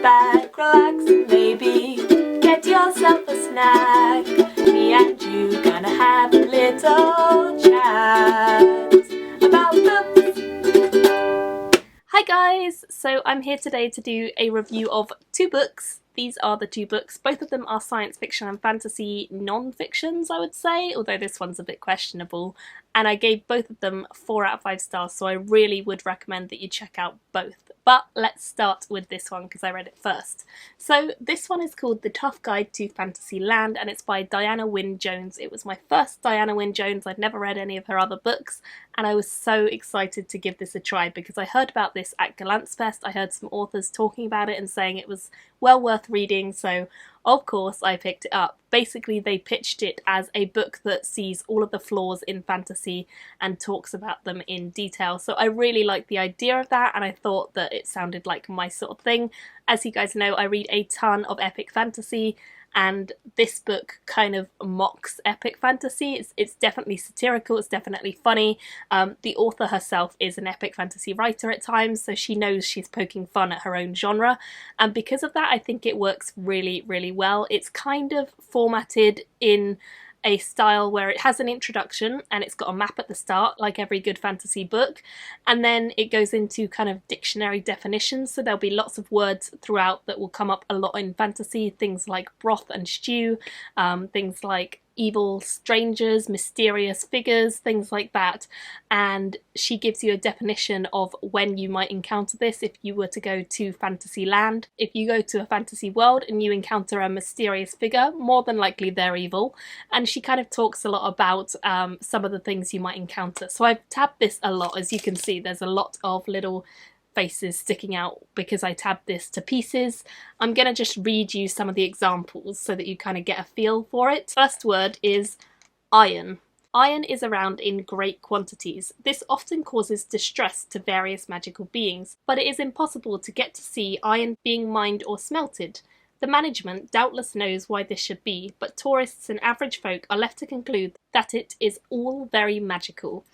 back, relax, and maybe get yourself a snack. Me and you gonna have a little chat about books. Hi guys! So I'm here today to do a review of two books. These are the two books. Both of them are science fiction and fantasy non-fictions, I would say, although this one's a bit questionable. And I gave both of them 4 out of 5 stars, so I really would recommend that you check out both. But let's start with this one because I read it first. So this one is called The Tough Guide to Fantasyland and it's by Diana Wynne Jones. It was my first Diana Wynne Jones. I'd never read any of her other books and I was so excited to give this a try because I heard about this at Galance Fest. I heard some authors talking about it and saying it was well worth reading, so of course I picked it up. Basically they pitched it as a book that sees all of the flaws in fantasy and talks about them in detail. So I really liked the idea of that and I thought that it sounded like my sort of thing. As you guys know, I read a ton of epic fantasy and this book kind of mocks epic fantasy. It's definitely satirical, it's definitely funny. The author herself is an epic fantasy writer at times, so she knows she's poking fun at her own genre. And because of that, I think it works really, really well. It's kind of formatted in a style where it has an introduction and it's got a map at the start, like every good fantasy book, and then it goes into kind of dictionary definitions, so there'll be lots of words throughout that will come up a lot in fantasy, things like broth and stew, things like evil strangers, mysterious figures, things like that. And she gives you a definition of when you might encounter this if you were to go to Fantasyland. If you go to a fantasy world and you encounter a mysterious figure, more than likely they're evil. And she kind of talks a lot about some of the things you might encounter. So I've tabbed this a lot. As you can see, there's a lot of little faces sticking out because I tabbed this to pieces. I'm gonna just read you some of the examples so that you kind of get a feel for it. First word is iron. Iron is around in great quantities. This often causes distress to various magical beings, but it is impossible to get to see iron being mined or smelted. The management doubtless knows why this should be, but tourists and average folk are left to conclude that it is all very magical.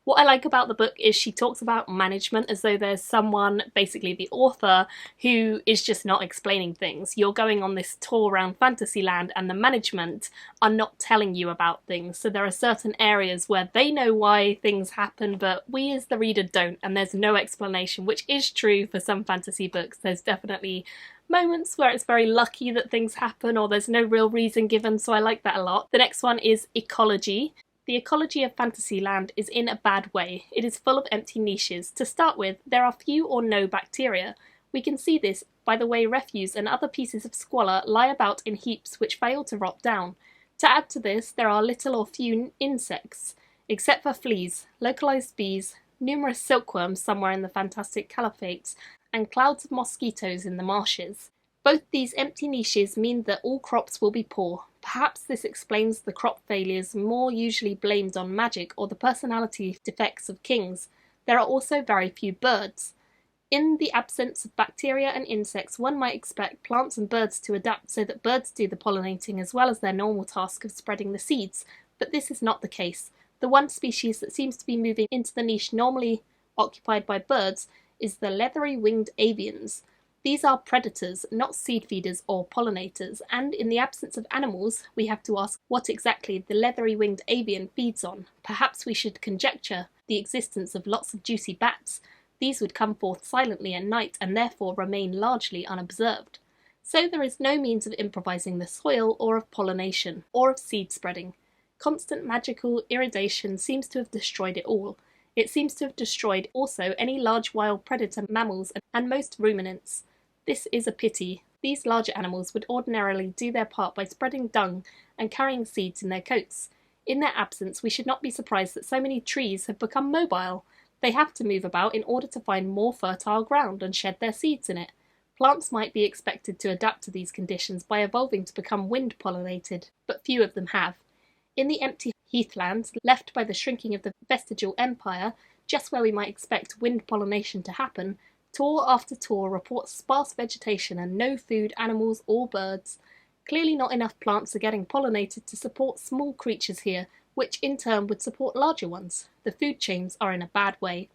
What I like about the book is she talks about management as though there's someone, basically the author, who is just not explaining things. You're going on this tour around Fantasyland and the management are not telling you about things. So there are certain areas where they know why things happen, but we as the reader don't, and there's no explanation, which is true for some fantasy books. There's definitely moments where it's very lucky that things happen or there's no real reason given, so I like that a lot. The next one is ecology. The ecology of Fantasyland is in a bad way. It is full of empty niches. To start with, there are few or no bacteria. We can see this by the way refuse and other pieces of squalor lie about in heaps which fail to rot down. To add to this, there are little or few insects, except for fleas, localized bees, numerous silkworms somewhere in the fantastic caliphates, and clouds of mosquitoes in the marshes. Both these empty niches mean that all crops will be poor. Perhaps this explains the crop failures more usually blamed on magic or the personality defects of kings. There are also very few birds. In the absence of bacteria and insects, one might expect plants and birds to adapt so that birds do the pollinating as well as their normal task of spreading the seeds, but this is not the case. The one species that seems to be moving into the niche normally occupied by birds is the leathery-winged avians. These are predators, not seed feeders or pollinators, and in the absence of animals, we have to ask what exactly the leathery-winged avian feeds on. Perhaps we should conjecture the existence of lots of juicy bats. These would come forth silently at night and therefore remain largely unobserved. So there is no means of improvising the soil or of pollination, or of seed spreading. Constant magical irradiation seems to have destroyed it all. It seems to have destroyed also any large wild predator mammals and most ruminants. This is a pity. These larger animals would ordinarily do their part by spreading dung and carrying seeds in their coats. In their absence, we should not be surprised that so many trees have become mobile. They have to move about in order to find more fertile ground and shed their seeds in it. Plants might be expected to adapt to these conditions by evolving to become wind-pollinated, but few of them have. In the empty heathlands left by the shrinking of the vestigial empire, just where we might expect wind pollination to happen, tour after tour reports sparse vegetation and no food, animals or birds. Clearly not enough plants are getting pollinated to support small creatures here, which in turn would support larger ones. The food chains are in a bad way.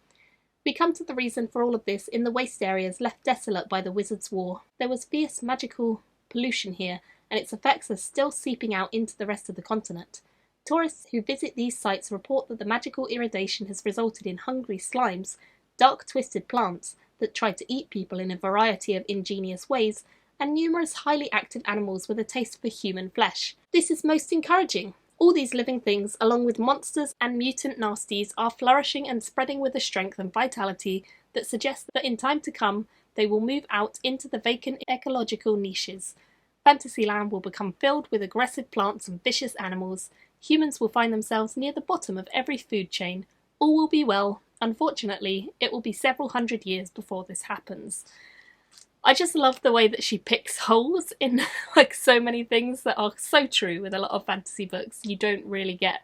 We come to the reason for all of this in the waste areas left desolate by the Wizards' War. There was fierce magical pollution here, and its effects are still seeping out into the rest of the continent. Tourists who visit these sites report that the magical irradiation has resulted in hungry slimes, dark twisted plants that try to eat people in a variety of ingenious ways, and numerous highly active animals with a taste for human flesh. This is most encouraging. All these living things, along with monsters and mutant nasties, are flourishing and spreading with a strength and vitality that suggests that in time to come they will move out into the vacant ecological niches. Fantasyland will become filled with aggressive plants and vicious animals. Humans will find themselves near the bottom of every food chain. All will be well. Unfortunately, it will be several hundred years before this happens. I just love the way that she picks holes in like so many things that are so true with a lot of fantasy books. You don't really get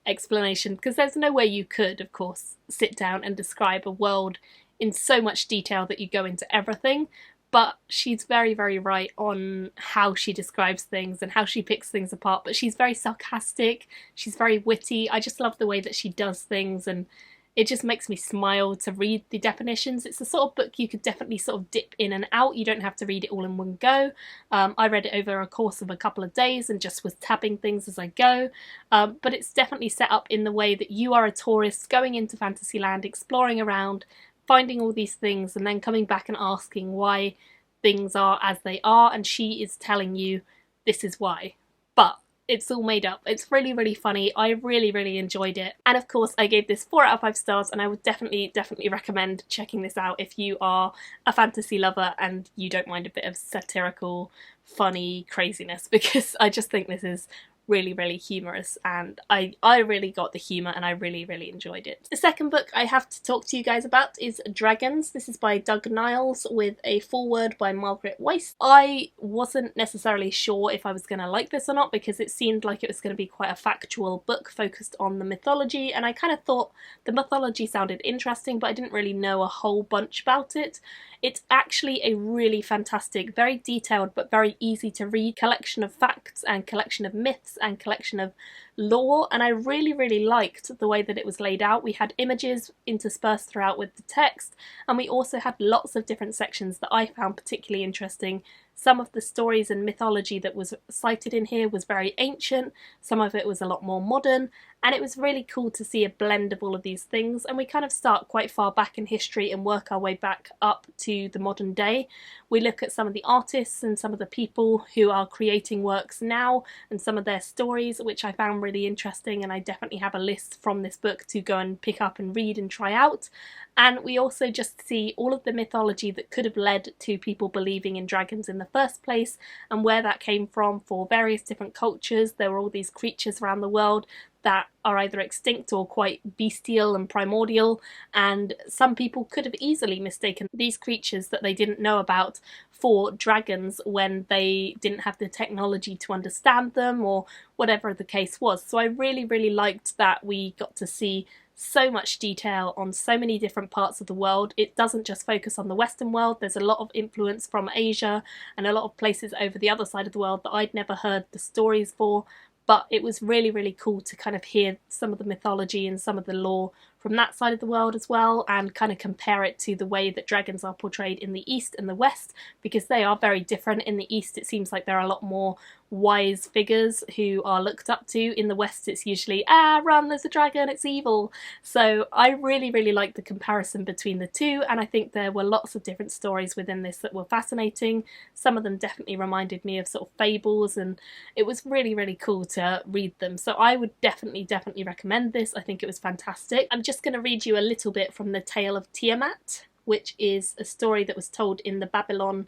explanation because there's no way you could, of course, sit down and describe a world in so much detail that you go into everything. But she's very, very right on how she describes things and how she picks things apart. But she's very sarcastic, she's very witty. I just love the way that she does things, and it just makes me smile to read the definitions. It's the sort of book you could definitely sort of dip in and out. You don't have to read it all in one go. I read it over a course of a couple of days and just was tabbing things as I go. But it's definitely set up in the way that you are a tourist going into Fantasyland, exploring around, finding all these things, and then coming back and asking why things are as they are, and she is telling you this is why. But it's all made up. It's really, really funny. I really, really enjoyed it. And of course, I gave this 4 out of 5 stars, and I would definitely recommend checking this out if you are a fantasy lover and you don't mind a bit of satirical, funny craziness, because I just think this is really, really humorous, and I really got the humour and I really, really enjoyed it. The second book I have to talk to you guys about is Dragons. This is by Doug Niles with a foreword by Margaret Weiss. I wasn't necessarily sure if I was going to like this or not because it seemed like it was going to be quite a factual book focused on the mythology, and I kind of thought the mythology sounded interesting, but I didn't really know a whole bunch about it. It's actually a really fantastic, very detailed but very easy to read collection of facts and collection of myths and collection of lore, and I really, really liked the way that it was laid out. We had images interspersed throughout with the text, and we also had lots of different sections that I found particularly interesting. Some of the stories and mythology that was cited in here was very ancient, some of it was a lot more modern, and it was really cool to see a blend of all of these things. And we kind of start quite far back in history and work our way back up to the modern day. We look at some of the artists and some of the people who are creating works now and some of their stories, which I found really interesting, and I definitely have a list from this book to go and pick up and read and try out. And we also just see all of the mythology that could have led to people believing in dragons in the first place and where that came from for various different cultures. There were all these creatures around the world that are either extinct or quite bestial and primordial, and some people could have easily mistaken these creatures that they didn't know about for dragons when they didn't have the technology to understand them or whatever the case was. So I really, really liked that we got to see so much detail on so many different parts of the world. It doesn't just focus on the Western world, there's a lot of influence from Asia and a lot of places over the other side of the world that I'd never heard the stories for. But it was really, really cool to kind of hear some of the mythology and some of the lore from that side of the world as well, and kind of compare it to the way that dragons are portrayed in the East and the West, because they are very different. In the East it seems like there are a lot more wise figures who are looked up to. In the West it's usually, run, there's a dragon, it's evil. So I really, really like the comparison between the two, and I think there were lots of different stories within this that were fascinating. Some of them definitely reminded me of sort of fables, and it was really, really cool to read them. So I would definitely recommend this. I think it was fantastic. I'm just going to read you a little bit from the Tale of Tiamat, which is a story that was told in the Babylon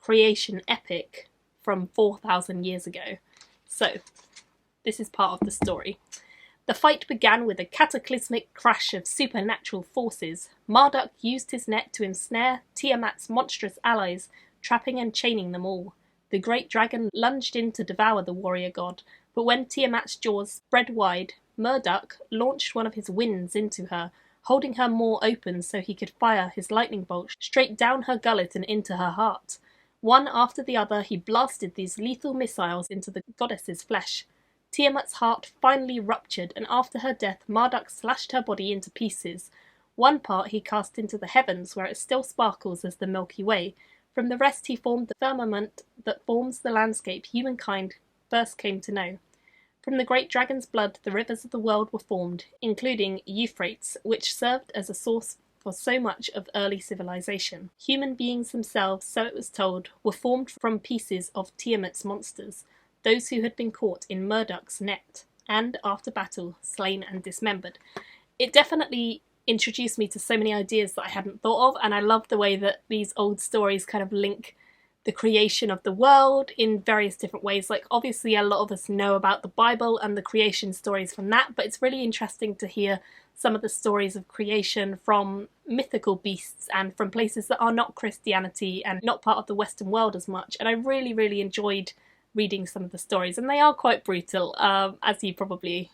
creation epic from 4,000 years ago. So this is part of the story. The fight began with a cataclysmic crash of supernatural forces. Marduk used his net to ensnare Tiamat's monstrous allies, trapping and chaining them all. The great dragon lunged in to devour the warrior god, but when Tiamat's jaws spread wide, Marduk launched one of his winds into her, holding her maw open so he could fire his lightning bolt straight down her gullet and into her heart. One after the other he blasted these lethal missiles into the goddess's flesh. Tiamat's heart finally ruptured, and after her death Marduk slashed her body into pieces. One part he cast into the heavens, where it still sparkles as the Milky Way. From the rest he formed the firmament that forms the landscape humankind first came to know. From the great dragon's blood the rivers of the world were formed, including Euphrates, which served as a source for so much of early civilization. Human beings themselves, so it was told, were formed from pieces of Tiamat's monsters, those who had been caught in Murdoch's net, and, after battle, slain and dismembered. It definitely introduced me to so many ideas that I hadn't thought of, and I love the way that these old stories kind of link the creation of the world in various different ways. Like, obviously a lot of us know about the Bible and the creation stories from that, but it's really interesting to hear some of the stories of creation from mythical beasts and from places that are not Christianity and not part of the Western world as much. And I really enjoyed reading some of the stories, and they are quite brutal, as you probably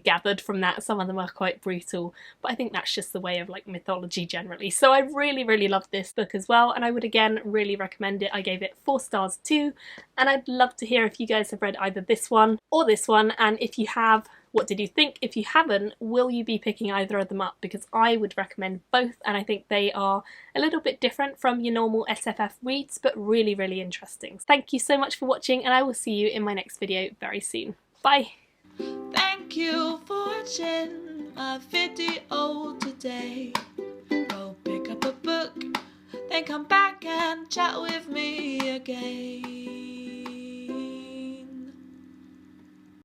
gathered from that. Some of them are quite brutal, but I think that's just the way of like mythology generally. So I really loved this book as well, and I would again really recommend it. I gave it 4 stars too, and I'd love to hear if you guys have read either this one or this one, and if you have, what did you think? If you haven't, will you be picking either of them up? Because I would recommend both, and I think they are a little bit different from your normal SFF reads, but really interesting. Thank you so much for watching, and I will see you in my next video very soon. Bye! Thank you for watching my video today. Go pick up a book, then come back and chat with me again.